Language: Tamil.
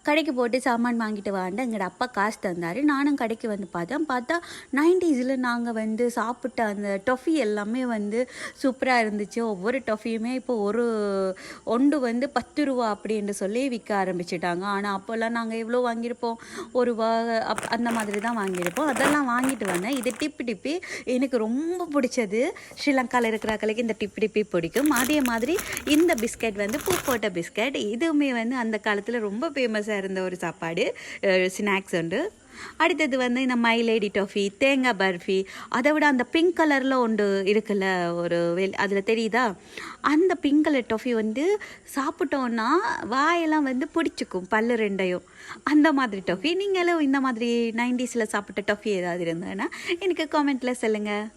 கடைக்கு போட்டு சாமான் வாங்கிட்டு வாண்ட எங்களோட அப்பா காசு தந்தார். நானும் கடைக்கு வந்து பார்த்தா 90ஸில் நாங்கள் வந்து சாப்பிட்ட அந்த டொஃபி எல்லாமே வந்து சூப்பராக இருந்துச்சு. ஒவ்வொரு டொஃபியுமே இப்போ ஒன்று வந்து 10 ரூபா அப்படின்னு சொல்லி விற்க ஆரம்பிச்சிட்டாங்க. ஆனால் அப்போல்லாம் நாங்கள் எவ்வளோ வாங்கியிருப்போம், ₹1 அந்த மாதிரி தான் வாங்கியிருப்போம். அதெல்லாம் வாங்கிட்டு வந்தேன். இது டிப்பி எனக்கு ரொம்ப பிடிச்சது. ஸ்ரீலங்காவில் இருக்கிறாக்களுக்கு இந்த டிப்பி பிடிக்கும். அதே மாதிரி இந்த பிஸ்கட் வந்து பூ போட்ட பிஸ்கட், இதுவுமே வந்து அந்த காலத்தில் ரொம்ப ஃபேமஸாக இருந்த ஒரு சாப்பாடு, ஸ்நாக்ஸ் உண்டு. அடுத்தது வந்து இந்த மைலேடி டொஃபி, தேங்காய் பர்ஃபி, அதை விட அந்த பிங்க் கலரில் ஒன்று இருக்குல்ல, அதில் தெரியுதா, அந்த பிங்க் கலர் டொஃபி வந்து சாப்பிட்டோன்னா வாயெல்லாம் வந்து பிடிச்சிக்கும், பல்லு ரெண்டையும். அந்த மாதிரி டொஃபி. நீங்களும் இந்த மாதிரி 90ஸில் சாப்பிட்ட டொஃபி ஏதாவது இருந்ததுன்னா எனக்கு காமெண்ட்டில் சொல்லுங்கள்.